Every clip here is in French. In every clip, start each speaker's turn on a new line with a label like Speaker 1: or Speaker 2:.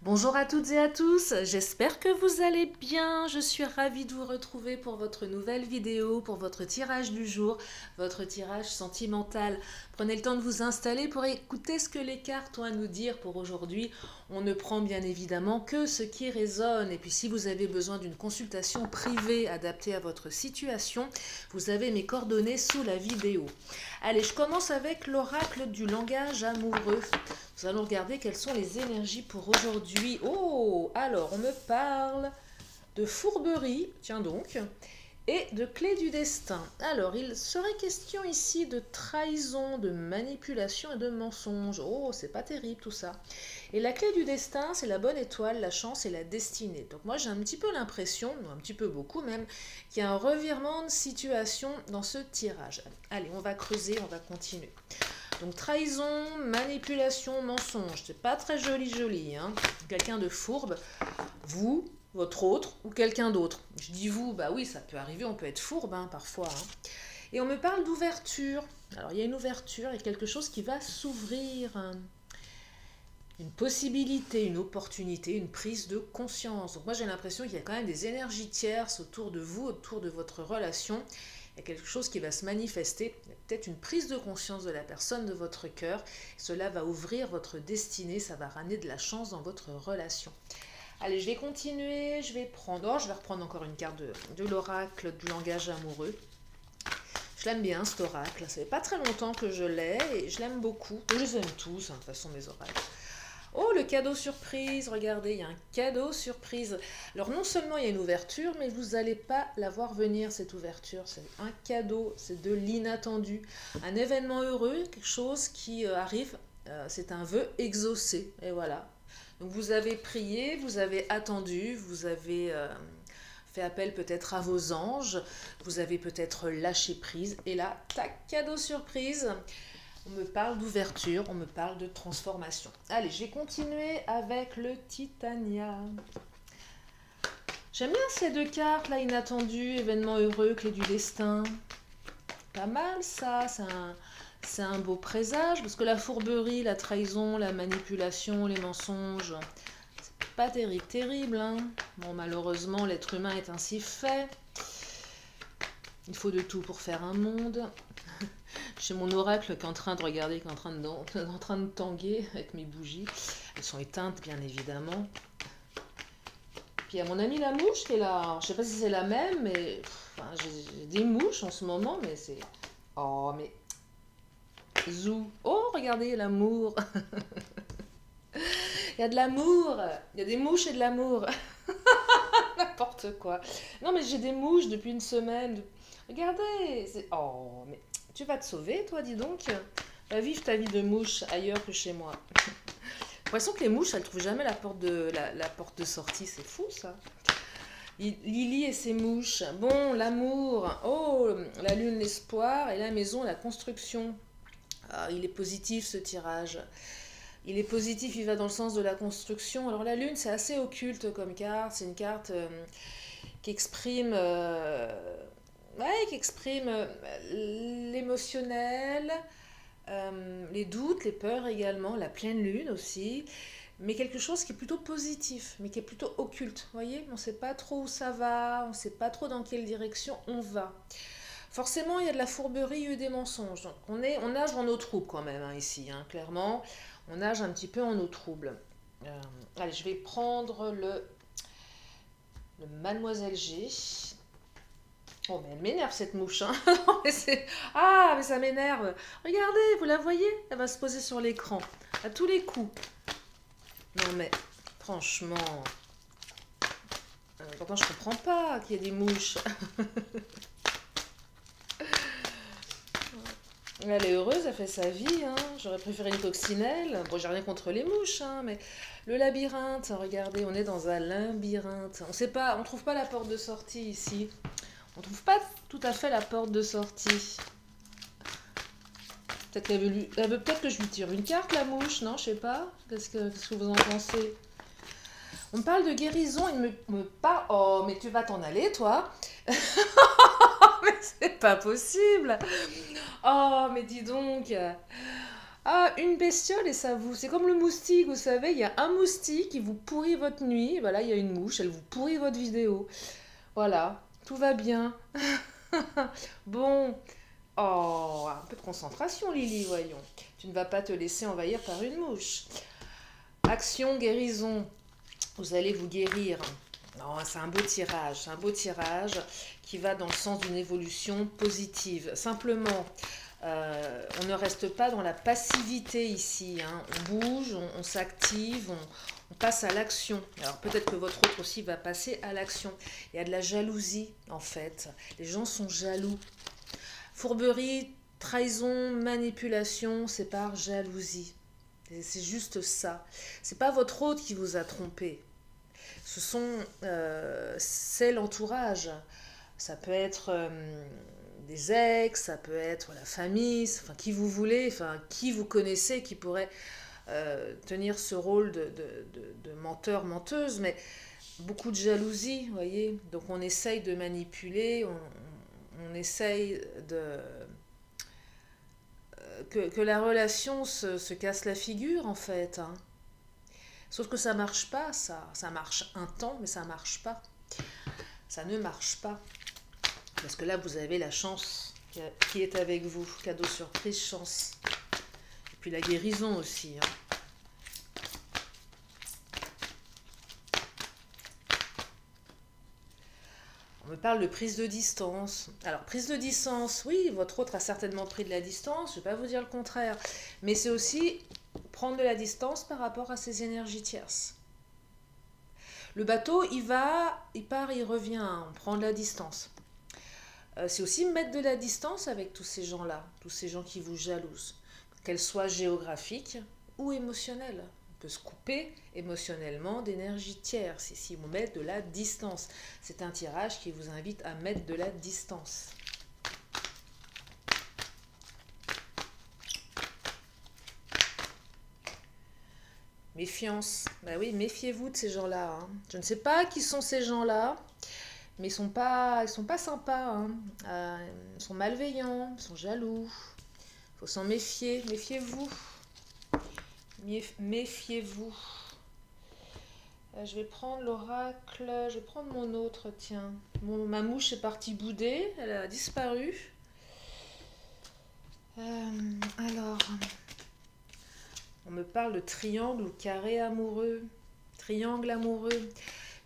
Speaker 1: Bonjour à toutes et à tous, j'espère que vous allez bien. Je suis ravie de vous retrouver pour votre nouvelle vidéo, pour votre tirage du jour, votre tirage sentimental. Prenez le temps de vous installer pour écouter ce que les cartes ont à nous dire pour aujourd'hui. On ne prend bien évidemment que ce qui résonne. Et puis si vous avez besoin d'une consultation privée adaptée à votre situation, vous avez mes coordonnées sous la vidéo. Allez, je commence avec l'oracle du langage amoureux. Nous allons regarder quelles sont les énergies pour aujourd'hui. Oh, alors on me parle de fourberie, tiens donc, et de clé du destin. Alors, il serait question ici de trahison, de manipulation et de mensonge. Oh, c'est pas terrible tout ça. Et la clé du destin, c'est la bonne étoile, la chance et la destinée. Donc moi, j'ai un petit peu l'impression, un petit peu beaucoup même, qu'il y a un revirement de situation dans ce tirage. Allez, on va creuser, on va continuer. Donc trahison, manipulation, mensonge, c'est pas très joli, hein. Quelqu'un de fourbe, vous, votre autre ou quelqu'un d'autre. Je dis vous, bah oui, ça peut arriver, on peut être fourbe hein, parfois. Hein. Et on me parle d'ouverture. Alors il y a une ouverture, il y a quelque chose qui va s'ouvrir. Hein. Une possibilité, une opportunité, une prise de conscience. Donc moi j'ai l'impression qu'il y a quand même des énergies tierces autour de vous, autour de votre relation. Il y a quelque chose qui va se manifester, il y a peut-être une prise de conscience de la personne de votre cœur. Cela va ouvrir votre destinée, ça va ramener de la chance dans votre relation. Allez, je vais continuer, je vais reprendre encore une carte de l'oracle du langage amoureux. Je l'aime bien cet oracle, ça fait pas très longtemps que je l'ai et je l'aime beaucoup. Je les aime tous, hein, de toute façon mes oracles. Oh, le cadeau surprise, regardez, il y a un cadeau surprise. Alors non seulement il y a une ouverture, mais vous n'allez pas la voir venir cette ouverture. C'est un cadeau, c'est de l'inattendu. Un événement heureux, quelque chose qui arrive, c'est un vœu exaucé. Et voilà. Donc vous avez prié, vous avez attendu, vous avez fait appel peut-être à vos anges, vous avez peut-être lâché prise. Et là, tac, cadeau surprise. On me parle d'ouverture, on me parle de transformation. Allez, je vais continuer avec le Titania. J'aime bien ces deux cartes, là, inattendu, événement heureux, clé du destin. Pas mal ça, c'est un beau présage, parce que la fourberie, la trahison, la manipulation, les mensonges, c'est pas terrible. Hein. Bon, malheureusement, l'être humain est ainsi fait. Il faut de tout pour faire un monde. J'ai mon oracle qui est en train de regarder, qui est en train de tanguer avec mes bougies. Elles sont éteintes, bien évidemment. Puis il y a mon amie la mouche qui est là. Alors, je ne sais pas si c'est la même, mais enfin, j'ai des mouches en ce moment, mais c'est... Oh, mais... Zou. Oh, regardez, l'amour. Il y a de l'amour. Il y a des mouches et de l'amour. N'importe quoi. Non, mais j'ai des mouches depuis une semaine. Regardez. Oh, mais... Tu vas te sauver, toi, dis donc. Va vivre ta vie de mouche ailleurs que chez moi. J'ai l'impression que les mouches, elles ne trouvent jamais la porte de sortie. C'est fou, ça. Lily et ses mouches. Bon, l'amour. Oh, la lune, l'espoir. Et la maison, la construction. Ah, il est positif, ce tirage. Il est positif, il va dans le sens de la construction. Alors, la lune, c'est assez occulte comme carte. C'est une carte qui exprime... qui exprime l'émotionnel, les doutes, les peurs également, la pleine lune aussi, mais quelque chose qui est plutôt positif, mais qui est plutôt occulte. Vous voyez, on ne sait pas trop où ça va, on ne sait pas trop dans quelle direction on va. Forcément, il y a de la fourberie et des mensonges. Donc, on nage en eau trouble quand même, hein, ici, hein, clairement. On nage un petit peu en eau trouble. Allez, je vais prendre le Mademoiselle G. Oh, mais elle m'énerve cette mouche, hein. Ah, mais ça m'énerve. Regardez, vous la voyez? Elle va se poser sur l'écran, à tous les coups. Non, mais, franchement... pourtant, je comprends pas qu'il y ait des mouches. Elle est heureuse, elle fait sa vie, hein. J'aurais préféré une coccinelle. Bon, j'ai rien contre les mouches, hein, mais... Le labyrinthe, regardez, on est dans un labyrinthe. On trouve pas la porte de sortie ici. On ne trouve pas tout à fait la porte de sortie. Peut-être qu'elle veut peut-être que je lui tire une carte, la mouche, non? Je sais pas. Qu'est-ce que vous en pensez? On me parle de guérison, il me parle... Oh, mais tu vas t'en aller, toi? Mais c'est pas possible. Oh, mais dis donc. Ah, une bestiole et ça vous... C'est comme le moustique, vous savez, il y a un moustique qui vous pourrit votre nuit. Voilà, il y a une mouche, elle vous pourrit votre vidéo. Voilà, tout va bien. Bon, oh, un peu de concentration, Lily, voyons. Tu ne vas pas te laisser envahir par une mouche. Action, guérison. Vous allez vous guérir. Non, c'est un beau tirage qui va dans le sens d'une évolution positive. Simplement, on ne reste pas dans la passivité ici, hein. On bouge, on s'active, on passe à l'action. Alors peut-être que votre autre aussi va passer à l'action. Il y a de la jalousie en fait. Les gens sont jaloux. Fourberie, trahison, manipulation, c'est par jalousie. C'est juste ça. C'est pas votre autre qui vous a trompé. C'est l'entourage. Ça peut être des ex, ça peut être la famille, enfin qui vous voulez, enfin qui vous connaissez, qui pourrait tenir ce rôle de menteur, menteuse, mais beaucoup de jalousie, vous voyez. Donc on essaye de manipuler, on essaye que la relation se casse la figure en fait, hein. Sauf que ça marche pas, ça marche un temps, mais ça marche pas. Ça ne marche pas. Parce que là, vous avez la chance qui est avec vous. Cadeau surprise, chance. Et puis la guérison aussi, hein. On me parle de prise de distance. Alors, prise de distance, oui, votre autre a certainement pris de la distance, je ne vais pas vous dire le contraire. Mais c'est aussi prendre de la distance par rapport à ces énergies tierces. Le bateau, il part, il revient, on prend de la distance. C'est aussi mettre de la distance avec tous ces gens-là, tous ces gens qui vous jalousent, qu'elles soient géographiques ou émotionnelles. On peut se couper émotionnellement d'énergie tierce si on met de la distance. C'est un tirage qui vous invite à mettre de la distance. Méfiance. Ben oui, méfiez-vous de ces gens-là, hein. Je ne sais pas qui sont ces gens-là, mais ils sont pas sympas, hein. Ils sont malveillants, ils sont jaloux. Il faut s'en méfier. Méfiez-vous. Méfiez-vous. Je vais prendre l'oracle. Je vais prendre mon autre, tiens. Ma mouche est partie bouder. Elle a disparu. Alors... On me parle de triangle ou carré amoureux. Triangle amoureux.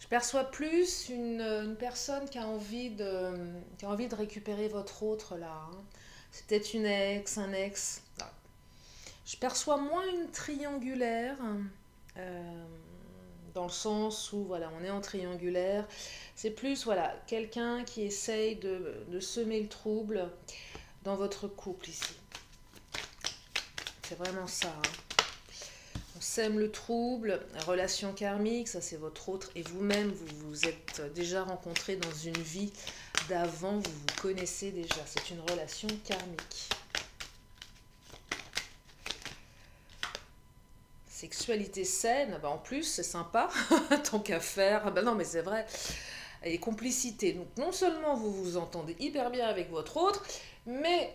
Speaker 1: Je perçois plus une personne qui a envie de récupérer votre autre là, hein. C'est peut-être une ex, un ex. Je perçois moins une triangulaire, dans le sens où voilà, on est en triangulaire. C'est plus voilà, quelqu'un qui essaye de semer le trouble dans votre couple ici. C'est vraiment ça, hein. On sème le trouble, relation karmique, ça c'est votre autre, et vous-même, vous vous êtes déjà rencontrés dans une vie d'avant, vous vous connaissez déjà, c'est une relation karmique. Sexualité saine, bah en plus c'est sympa, tant qu'à faire, bah non mais c'est vrai, et complicité, donc non seulement vous vous entendez hyper bien avec votre autre, mais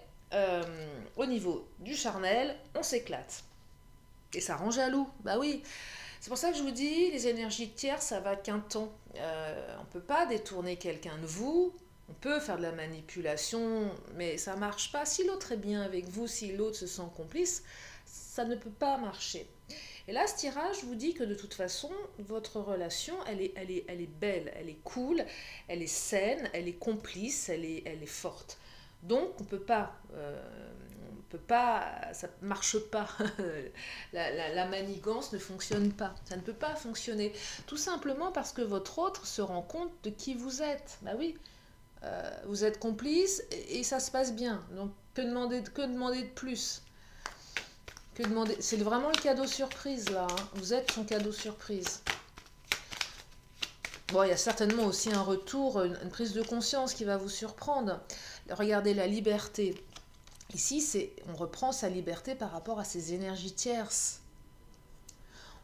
Speaker 1: au niveau du charnel, on s'éclate. Et ça rend jaloux, bah oui. C'est pour ça que je vous dis, les énergies tierces, ça va qu'un temps. On ne peut pas détourner quelqu'un de vous, on peut faire de la manipulation, mais ça ne marche pas. Si l'autre est bien avec vous, si l'autre se sent complice, ça ne peut pas marcher. Et là, ce tirage vous dit que de toute façon, votre relation, elle est belle, elle est cool, elle est saine, elle est complice, elle est forte. Donc, on peut pas, ça ne marche pas. La manigance ne fonctionne pas. Ça ne peut pas fonctionner. Tout simplement parce que votre autre se rend compte de qui vous êtes. Bah oui, vous êtes complice et ça se passe bien. Donc, que demander de plus? Que demander? C'est vraiment le cadeau surprise là, hein. Vous êtes son cadeau surprise. Bon, il y a certainement aussi un retour, une prise de conscience qui va vous surprendre. Regardez la liberté. Ici, on reprend sa liberté par rapport à ses énergies tierces.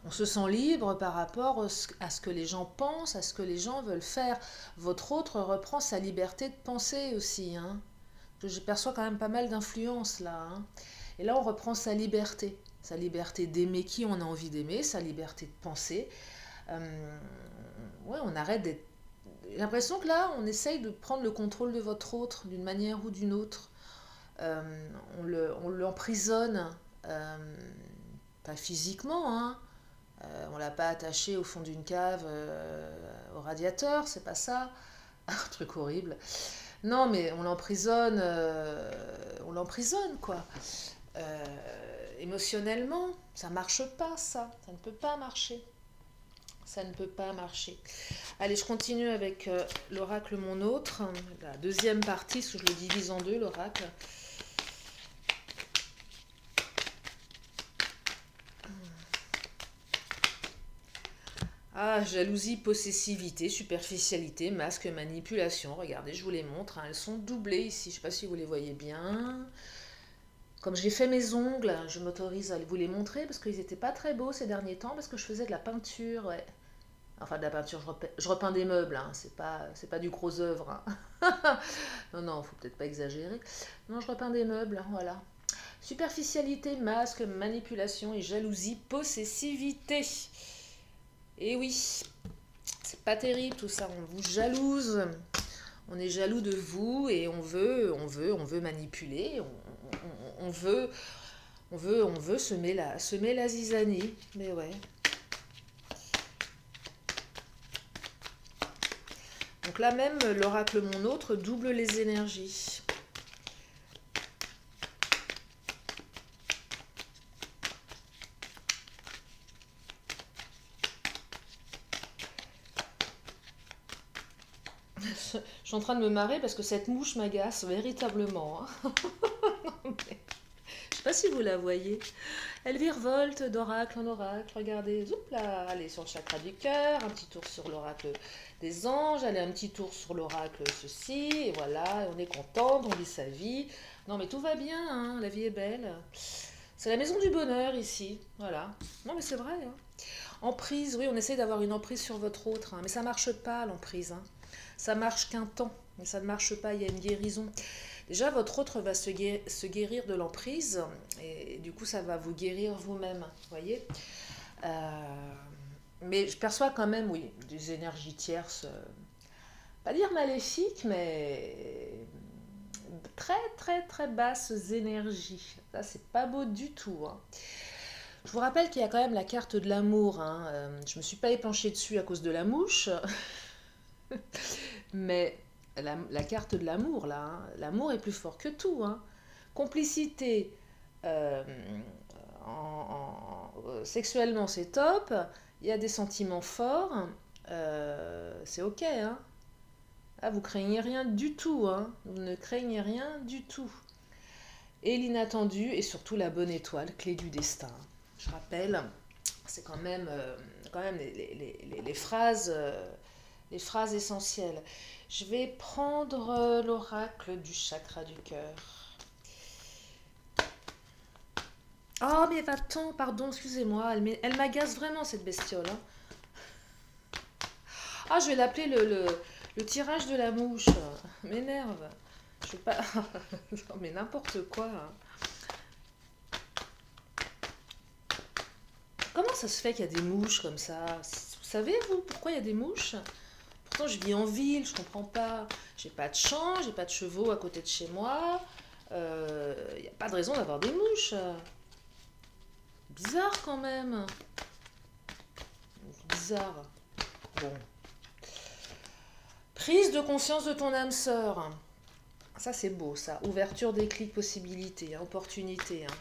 Speaker 1: On se sent libre par rapport à ce que les gens pensent, à ce que les gens veulent faire. Votre autre reprend sa liberté de penser aussi, hein. Je perçois quand même pas mal d'influence là, hein. Et là, on reprend sa liberté d'aimer qui on a envie d'aimer, sa liberté de penser. Ouais, on arrête d'être... J'ai l'impression que là, on essaye de prendre le contrôle de votre autre d'une manière ou d'une autre. On l'emprisonne, pas physiquement, hein. On l'a pas attaché au fond d'une cave au radiateur, c'est pas ça. Un truc horrible. Non, mais on l'emprisonne quoi. Émotionnellement, ça marche pas ça ne peut pas marcher. Ça ne peut pas marcher. Allez, je continue avec l'oracle Mon Autre, la deuxième partie, parce que je le divise en deux, l'oracle. Ah, jalousie, possessivité, superficialité, masque, manipulation. Regardez, je vous les montre, hein. Elles sont doublées ici. Je ne sais pas si vous les voyez bien. Comme j'ai fait mes ongles, je m'autorise à vous les montrer parce qu'ils n'étaient pas très beaux ces derniers temps parce que je faisais de la peinture. Ouais. Enfin, de la peinture, je repeins des meubles. Hein. C'est pas du gros œuvre. Hein. Non, non, faut peut-être pas exagérer. Non, je repeins des meubles. Voilà. Superficialité, masque, manipulation et jalousie, possessivité. Et oui, c'est pas terrible tout ça, on vous jalouse, on est jaloux de vous et on veut manipuler, on veut semer la zizanie, mais ouais. Donc là même, l'oracle Mon Autre double les énergies. Je suis en train de me marrer parce que cette mouche m'agace véritablement. Hein. Je ne sais pas si vous la voyez. Elle virevolte d'oracle en oracle. Regardez, zoup là, allez sur le chakra du cœur, un petit tour sur l'oracle des anges, allez un petit tour sur l'oracle ceci, et voilà, on est contente, on vit sa vie. Non mais tout va bien, hein, la vie est belle. C'est la maison du bonheur ici, voilà. Non mais c'est vrai. Hein. Emprise, oui, on essaie d'avoir une emprise sur votre autre, hein, mais ça marche pas l'emprise. Hein. Ça marche qu'un temps, mais ça ne marche pas, il y a une guérison. Déjà, votre autre va se guérir de l'emprise, et du coup, ça va vous guérir vous-même, vous voyez. Mais je perçois quand même, oui, des énergies tierces, pas dire maléfiques, mais très, très, très basses énergies. Ça, c'est pas beau du tout, hein. Je vous rappelle qu'il y a quand même la carte de l'amour, hein. Je me suis pas épanchée dessus à cause de la mouche, mais la carte de l'amour, là, hein. L'amour est plus fort que tout. Hein. Complicité, sexuellement, c'est top. Il y a des sentiments forts. C'est ok. Hein. Ah, vous craignez rien du tout. Hein. Vous ne craignez rien du tout. Et l'inattendu, et surtout la bonne étoile, clé du destin. Je rappelle, c'est quand même les phrases essentielles. Je vais prendre l'oracle du chakra du cœur. Oh, mais va-t'en, pardon, excusez-moi, elle m'agace vraiment cette bestiole. Hein. Ah, je vais l'appeler le tirage de la mouche. M'énerve. Je sais pas. Non, mais n'importe quoi. Hein. Comment ça se fait qu'il y a des mouches comme ça? Vous savez, vous, pourquoi il y a des mouches? Pourtant, je vis en ville, je comprends pas. J'ai pas de champs, j'ai pas de chevaux à côté de chez moi. Il n'y a pas de raison d'avoir des mouches. Bizarre quand même. Bizarre. Bon. Prise de conscience de ton âme sœur. Ça, c'est beau, ça. Ouverture, déclic, possibilité, hein, opportunité. Hein.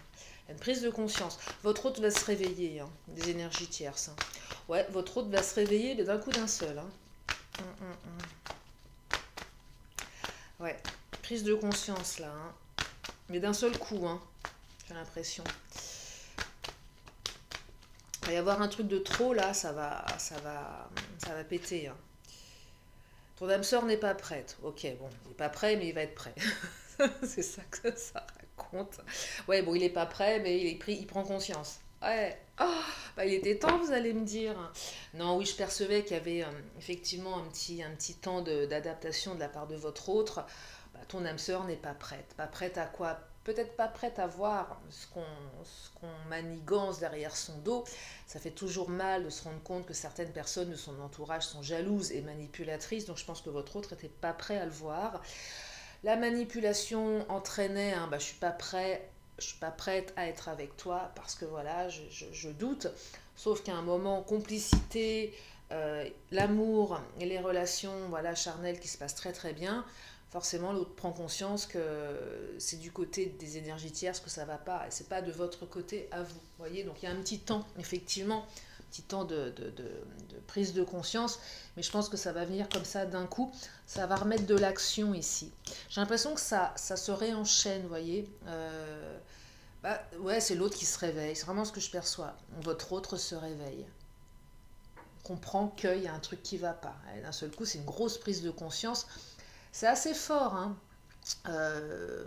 Speaker 1: Une prise de conscience. Votre hôte va se réveiller, hein, des énergies tierces. Hein. Ouais, votre hôte va se réveiller mais d'un coup d'un seul. Hein. Ouais, prise de conscience là. Hein. Mais d'un seul coup, hein, j'ai l'impression. Il va y avoir un truc de trop là, ça va péter. Hein. Ton âme sœur n'est pas prête. Ok, bon, il n'est pas prêt, mais il va être prêt. C'est ça que ça raconte. Ouais, bon, il n'est pas prêt, mais il prend conscience. Ouais. Oh, bah, il était temps, vous allez me dire. Non, oui, je percevais qu'il y avait effectivement un petit temps d'adaptation de la part de votre autre. Bah, ton âme sœur n'est pas prête. Pas prête à quoi? peut-être pas prête à voir ce qu'on manigance derrière son dos. Ça fait toujours mal de se rendre compte que certaines personnes de son entourage sont jalouses et manipulatrices, donc je pense que votre autre n'était pas prêt à le voir. La manipulation entraînait, hein, bah, je suis pas prête à être avec toi parce que voilà, je doute. Sauf qu'à un moment, complicité, l'amour et les relations voilà, charnelles qui se passent très très bien, forcément l'autre prend conscience que c'est du côté des énergies tierces que ça va pas et c'est pas de votre côté à vous. Voyez, donc il y a un petit temps, effectivement, un petit temps de prise de conscience, mais je pense que ça va venir comme ça d'un coup, ça va remettre de l'action ici. J'ai l'impression que ça se réenchaîne, vous voyez. Bah, ouais, c'est l'autre qui se réveille, c'est vraiment ce que je perçois. Votre autre se réveille, comprend qu'il y a un truc qui va pas. Et d'un seul coup, c'est une grosse prise de conscience. C'est assez fort, hein. Euh,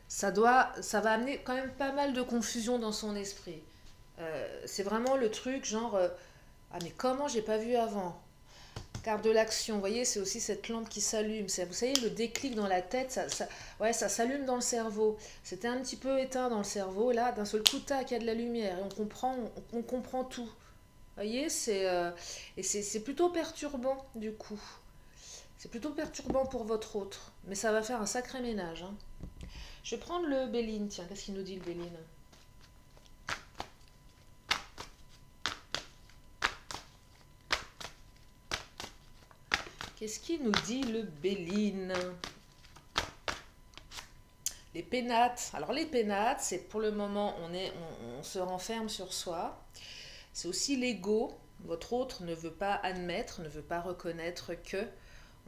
Speaker 1: ça va amener quand même pas mal de confusion dans son esprit. C'est vraiment le truc genre, ah mais comment j'ai pas vu avant? Carte de l'action, vous voyez, c'est aussi cette lampe qui s'allume. Vous savez, le déclic dans la tête, ouais, ça s'allume dans le cerveau. C'était un petit peu éteint dans le cerveau. Là, d'un seul coup, tac, il y a de la lumière et on comprend tout. Vous voyez, et c'est plutôt perturbant du coup. C'est plutôt perturbant pour votre autre. Mais ça va faire un sacré ménage, hein. Je vais prendre le Béline. Tiens, qu'est-ce qu'il nous dit le Béline? Qu'est-ce qu'il nous dit le Béline? Les pénates. Alors les pénates, c'est pour le moment, on se renferme sur soi. C'est aussi l'ego. Votre autre ne veut pas admettre, ne veut pas reconnaître que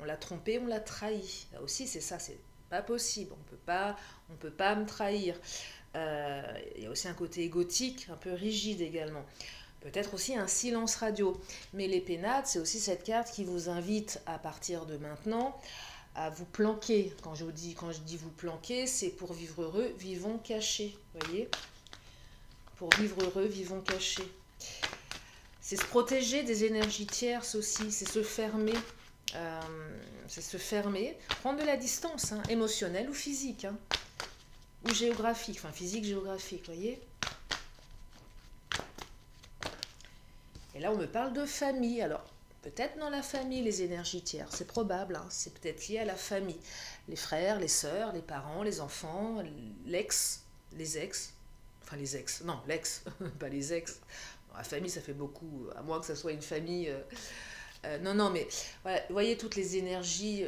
Speaker 1: on l'a trompé, on l'a trahi. Là aussi, c'est ça, c'est pas possible. On peut pas me trahir. Il y a aussi un côté égotique, un peu rigide également. Peut-être aussi un silence radio. Mais les pénates, c'est aussi cette carte qui vous invite à partir de maintenant à vous planquer. Quand je dis vous planquer, c'est pour vivre heureux, vivons cachés. Vous voyez? Pour vivre heureux, vivons cachés. C'est se protéger des énergies tierces aussi, c'est se fermer. Prendre de la distance, hein, émotionnelle ou physique, hein, ou géographique, enfin physique, géographique, vous voyez. Et là, on me parle de famille. Alors, peut-être dans la famille, les énergies tierces, c'est probable, hein, c'est peut-être lié à la famille. Les frères, les sœurs, les parents, les enfants, l'ex, les ex, enfin les ex, non, l'ex, pas les ex. La famille, ça fait beaucoup, à moins que ça soit une famille... non, mais voilà, vous voyez toutes les énergies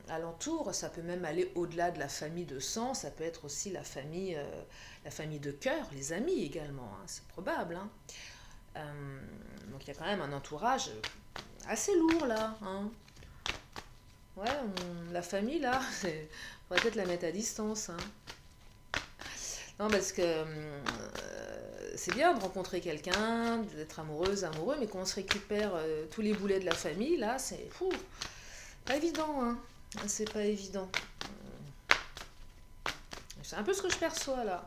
Speaker 1: alentour, ça peut même aller au-delà de la famille de sang, ça peut être aussi la famille de cœur, les amis également, hein, c'est probable. Hein. Donc il y a quand même un entourage assez lourd là. Hein. Ouais, la famille là, on va peut-être la mettre à distance. Hein. Non, parce que c'est bien de rencontrer quelqu'un, d'être amoureuse, amoureux, mais quand on se récupère tous les boulets de la famille, là, c'est pas évident, hein. C'est pas évident. C'est un peu ce que je perçois, là.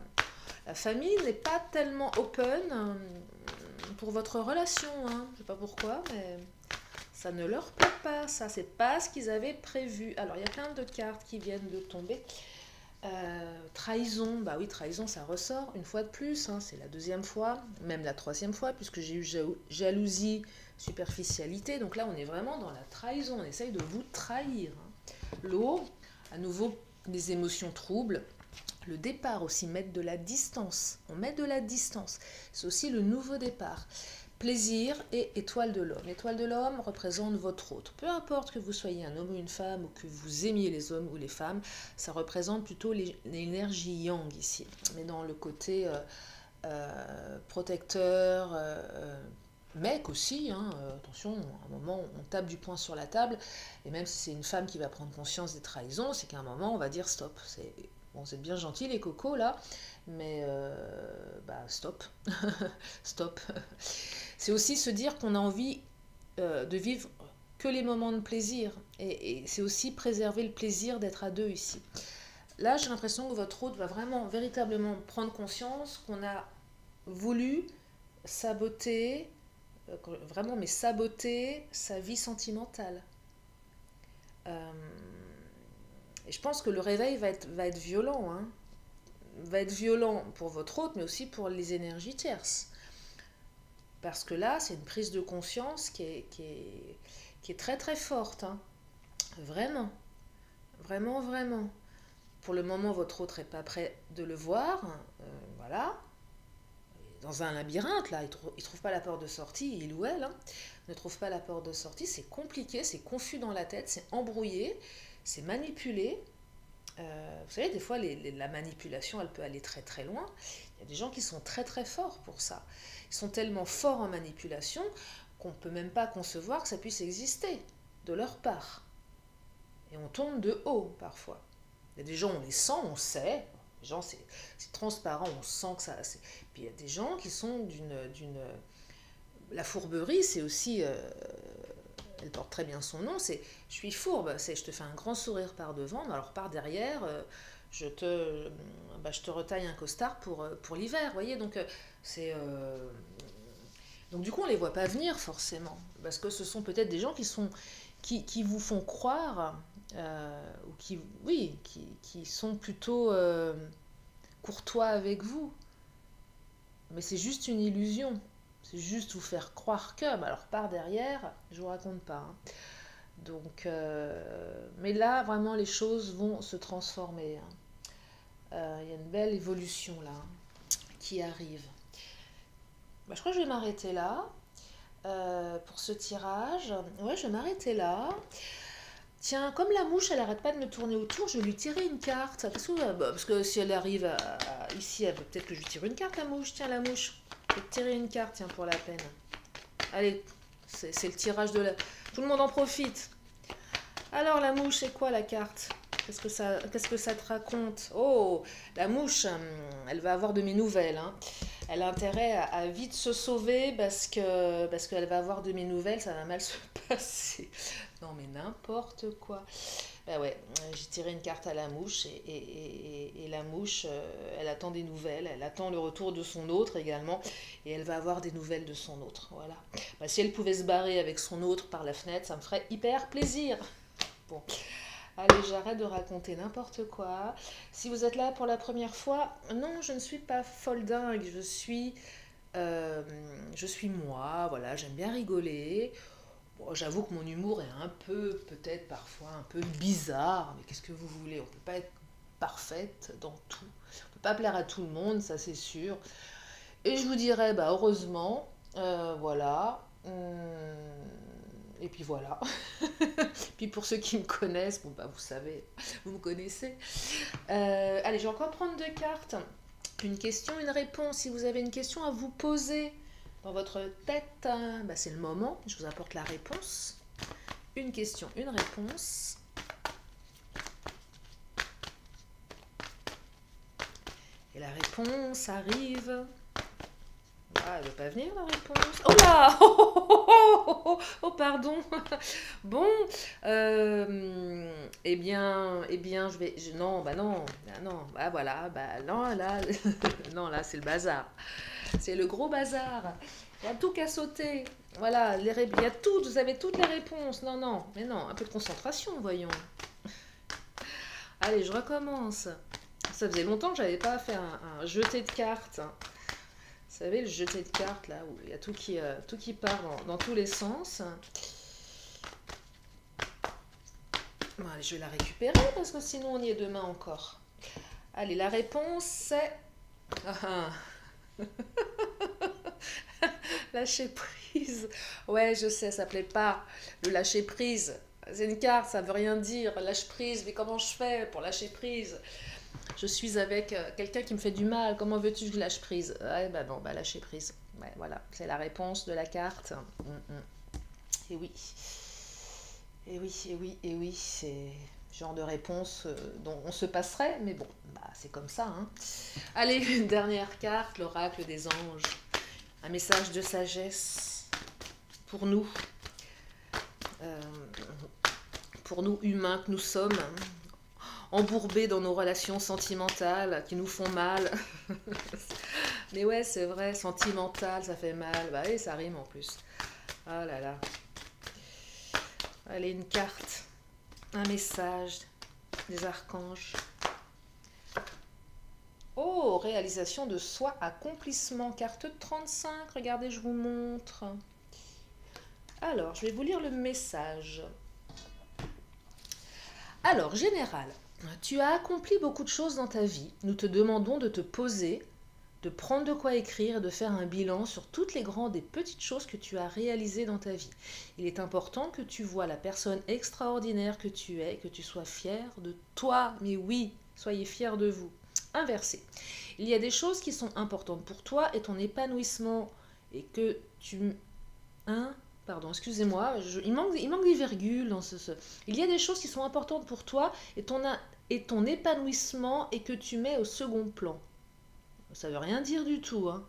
Speaker 1: La famille n'est pas tellement open pour votre relation, hein. Je sais pas pourquoi, mais ça ne leur plaît pas, ça. C'est pas ce qu'ils avaient prévu. Alors, il y a plein de cartes qui viennent de tomber. Trahison, bah oui, trahison, ça ressort une fois de plus, hein, c'est la deuxième fois, même la troisième fois, puisque j'ai eu jalousie, superficialité, donc là on est vraiment dans la trahison, on essaye de vous trahir. Hein. L'eau, à nouveau des émotions troubles, le départ aussi, mettre de la distance, on met de la distance, c'est aussi le nouveau départ. Plaisir et étoile de l'homme. L'étoile de l'homme représente votre autre. Peu importe que vous soyez un homme ou une femme, ou que vous aimiez les hommes ou les femmes, ça représente plutôt l'énergie yang ici. Mais dans le côté protecteur, mec aussi, hein, attention, à un moment on tape du poing sur la table, et même si c'est une femme qui va prendre conscience des trahisons, c'est qu'à un moment on va dire stop. Bon, vous êtes bien gentils les cocos là, mais stop, stop. C'est aussi se dire qu'on a envie de vivre que les moments de plaisir. Et c'est aussi préserver le plaisir d'être à deux ici. Là, j'ai l'impression que votre autre va vraiment, véritablement prendre conscience qu'on a voulu saboter, vraiment, mais saboter sa vie sentimentale. Et je pense que le réveil va être violent. Hein. va être violent pour votre hôte, mais aussi pour les énergies tierces. Parce que là, c'est une prise de conscience qui est très très forte. Hein. Vraiment, vraiment, vraiment. Pour le moment, votre autre n'est pas prêt de le voir. Voilà. Dans un labyrinthe, là, il ne trouve pas la porte de sortie, il ou elle, hein, ne trouve pas la porte de sortie. C'est compliqué, c'est confus dans la tête, c'est embrouillé, c'est manipulé. Vous savez, des fois, la manipulation, elle peut aller très très loin. Il y a des gens qui sont très très forts pour ça. Ils sont tellement forts en manipulation qu'on ne peut même pas concevoir que ça puisse exister de leur part. Et on tombe de haut parfois. Il y a des gens, on les sent, on sait. Les gens, c'est transparent, on sent que ça... Puis il y a des gens qui sont d'une... La fourberie, c'est aussi... elle porte très bien son nom, c'est je suis fourbe, c'est je te fais un grand sourire par devant, mais alors par derrière, je te retaille un costard pour l'hiver, vous voyez, donc c'est... Donc du coup, on ne les voit pas venir forcément, parce que ce sont peut-être des gens qui vous font croire, ou qui sont plutôt courtois avec vous, mais c'est juste une illusion. C'est juste vous faire croire que, mais alors par derrière, je vous raconte pas. Hein. Donc, mais là, vraiment, les choses vont se transformer. Hein. Y a une belle évolution là qui arrive. Bah, je crois que je vais m'arrêter là pour ce tirage. Ouais, je vais m'arrêter là. Tiens, comme la mouche, elle arrête pas de me tourner autour, je vais lui tirer une carte. Parce que si elle arrive ici, elle veut peut-être que je lui tire une carte, la mouche. Tiens, la mouche. Je vais te tirer une carte, tiens, pour la peine. Allez, c'est le tirage de la... Tout le monde en profite. Alors, la mouche, c'est quoi la carte? Qu'est-ce que ça te raconte? Oh, la mouche, elle va avoir de mes nouvelles. Hein. Elle a intérêt à vite se sauver parce qu'elle va avoir de mes nouvelles, ça va mal se passer. Non, mais n'importe quoi. Ben ouais, j'ai tiré une carte à la mouche et la mouche, elle attend des nouvelles, elle attend le retour de son autre également et elle va avoir des nouvelles de son autre. Voilà. Ben, si elle pouvait se barrer avec son autre par la fenêtre, ça me ferait hyper plaisir. Bon. Allez, j'arrête de raconter n'importe quoi. Si vous êtes là pour la première fois, non, je ne suis pas folle dingue. Je suis moi, voilà, j'aime bien rigoler. Bon, j'avoue que mon humour est un peu, peut-être parfois, un peu bizarre. Mais qu'est-ce que vous voulez? On ne peut pas être parfaite dans tout. On ne peut pas plaire à tout le monde, ça c'est sûr. Et je vous dirais, bah, heureusement, voilà. Et puis voilà. Puis pour ceux qui me connaissent, bon bah vous savez, vous me connaissez. Allez, je vais encore prendre 2 cartes. Une question, une réponse. Si vous avez une question à vous poser dans votre tête, bah c'est le moment. Je vous apporte la réponse. Une question, une réponse. Et la réponse arrive. Ah, elle ne veut pas venir la réponse. Oh là oh, pardon. Bon, eh bien, non, bah voilà, bah non, là, non, là, c'est le bazar. C'est le gros bazar. Il y a tout qu'à sauter. Voilà, il y a tout, vous avez toutes les réponses. Non, non, mais non, un peu de concentration, voyons. Allez, je recommence. Ça faisait longtemps que j'avais pas fait un jeté de cartes. Vous savez, le jeté de cartes, là, où il y a tout qui part dans tous les sens. Bon, allez, je vais la récupérer, parce que sinon on y est demain encore. Allez, la réponse, c'est... Lâcher prise. Ouais, je sais, ça plaît pas. Le lâcher prise, c'est une carte, ça veut rien dire. Lâche prise, mais comment je fais pour lâcher prise? Je suis avec quelqu'un qui me fait du mal, comment veux-tu que je lâche prise? Ouais, bah non, bah lâcher prise. Ouais, voilà, c'est la réponse de la carte. Et oui. Et oui, et oui, et oui, c'est le genre de réponse dont on se passerait, mais bon, bah c'est comme ça. Hein. Allez, une dernière carte, l'oracle des anges. Un message de sagesse pour nous humains que nous sommes, embourbés dans nos relations sentimentales qui nous font mal. Mais ouais, c'est vrai, sentimental, ça fait mal. Bah oui, ça rime en plus. Ah là là. Allez, une carte, un message des archanges. Oh, réalisation de soi, accomplissement, carte 35, regardez, je vous montre. Alors, je vais vous lire le message. Alors, général, tu as accompli beaucoup de choses dans ta vie. Nous te demandons de te poser, de prendre de quoi écrire et de faire un bilan sur toutes les grandes et petites choses que tu as réalisées dans ta vie. Il est important que tu vois la personne extraordinaire que tu es, que tu sois fier de toi. Mais oui, soyez fiers de vous. Inversé. Il y a des choses qui sont importantes pour toi et ton épanouissement et que tu... Hein? Pardon, excusez-moi, il manque des virgules dans ce... Il y a des choses qui sont importantes pour toi et ton épanouissement et que tu mets au second plan. Ça veut rien dire du tout, hein.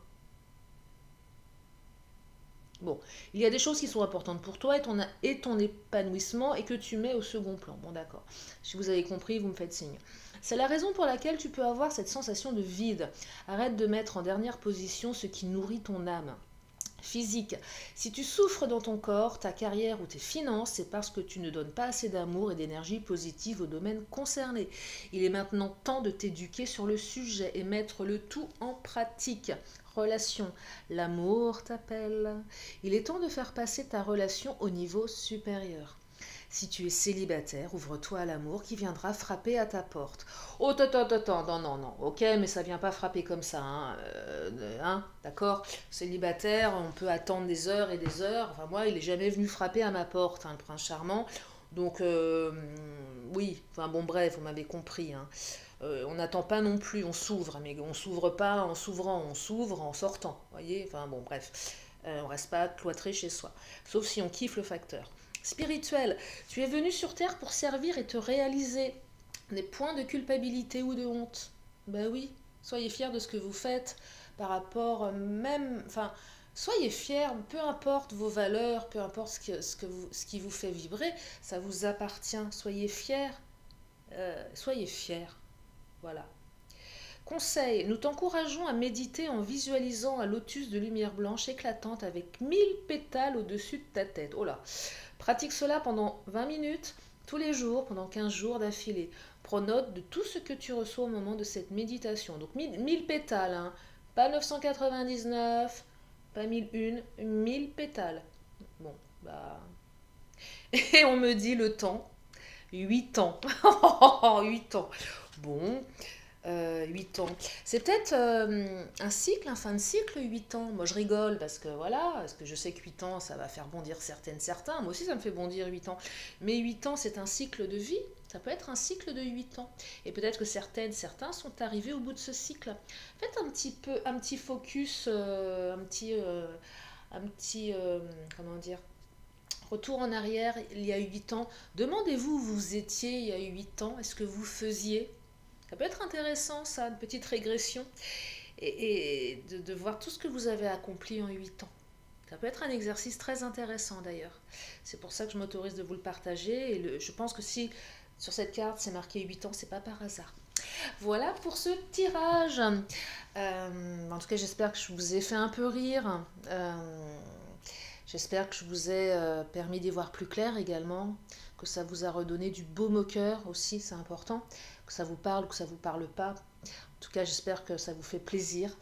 Speaker 1: Bon, il y a des choses qui sont importantes pour toi et ton épanouissement et que tu mets au second plan. Bon, d'accord. Si vous avez compris, vous me faites signe. C'est la raison pour laquelle tu peux avoir cette sensation de vide. Arrête de mettre en dernière position ce qui nourrit ton âme. Physique. Si tu souffres dans ton corps, ta carrière ou tes finances, c'est parce que tu ne donnes pas assez d'amour et d'énergie positive au domaine concerné. Il est maintenant temps de t'éduquer sur le sujet et mettre le tout en pratique. Relation. L'amour t'appelle. Il est temps de faire passer ta relation au niveau supérieur. Si tu es célibataire, ouvre-toi à l'amour qui viendra frapper à ta porte. Oh, attends, non, ok, mais ça vient pas frapper comme ça, hein, d'accord? Célibataire, on peut attendre des heures et des heures. Enfin, moi, il est jamais venu frapper à ma porte, hein, le prince charmant. Donc, oui, enfin bon, bref, vous m'avez compris, hein. On n'attend pas non plus, on s'ouvre, mais on s'ouvre pas en s'ouvrant, on s'ouvre en sortant, voyez? Enfin bon, bref, on reste pas cloîtré chez soi, sauf si on kiffe le facteur. Spirituel, tu es venu sur Terre pour servir et te réaliser. Des points de culpabilité ou de honte. Ben oui, soyez fiers de ce que vous faites par rapport même... Enfin, soyez fiers, peu importe vos valeurs, peu importe ce qui vous fait vibrer, ça vous appartient. Soyez fiers. Soyez fiers. Voilà. Conseil, nous t'encourageons à méditer en visualisant un lotus de lumière blanche éclatante avec 1000 pétales au-dessus de ta tête. Oh là! Pratique cela pendant 20 minutes, tous les jours, pendant 15 jours d'affilée. Prends note de tout ce que tu reçois au moment de cette méditation. Donc 1000 pétales, hein. Pas 999, pas 1001, 1000 pétales. Bon, bah... Et on me dit le temps, 8 ans. 8 ans. Bon... 8 ans. C'est peut-être un cycle, un fin de cycle, 8 ans. Moi, je rigole parce que voilà, parce que je sais que 8 ans, ça va faire bondir certains. Moi aussi, ça me fait bondir 8 ans. Mais 8 ans, c'est un cycle de vie. Ça peut être un cycle de 8 ans. Et peut-être que certains sont arrivés au bout de ce cycle. Faites un petit focus, comment dire, retour en arrière, il y a 8 ans. Demandez-vous où vous étiez il y a 8 ans. Est-ce que vous faisiez? Ça peut être intéressant, ça, une petite régression, et de voir tout ce que vous avez accompli en 8 ans. Ça peut être un exercice très intéressant d'ailleurs. C'est pour ça que je m'autorise de vous le partager. Et je pense que si sur cette carte c'est marqué 8 ans, c'est pas par hasard. Voilà pour ce tirage. En tout cas, j'espère que je vous ai fait un peu rire. J'espère que je vous ai permis d'y voir plus clair également, que ça vous a redonné du baume au cœur aussi, c'est important, que ça vous parle ou que ça ne vous parle pas. En tout cas, j'espère que ça vous fait plaisir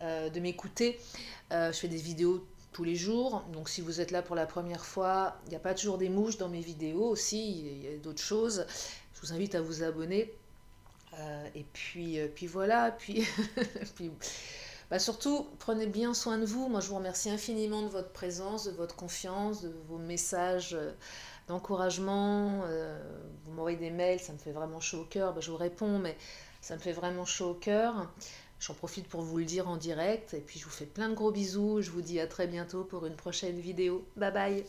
Speaker 1: de m'écouter. Je fais des vidéos tous les jours, donc si vous êtes là pour la première fois, il n'y a pas toujours des mouches dans mes vidéos aussi, il y a d'autres choses. Je vous invite à vous abonner. Et puis voilà, puis... Bah surtout, prenez bien soin de vous. Moi, je vous remercie infiniment de votre présence, de votre confiance, de vos messages d'encouragement. Vous m'envoyez des mails, ça me fait vraiment chaud au cœur. Bah, je vous réponds, mais ça me fait vraiment chaud au cœur. J'en profite pour vous le dire en direct. Et puis, je vous fais plein de gros bisous. Je vous dis à très bientôt pour une prochaine vidéo. Bye bye!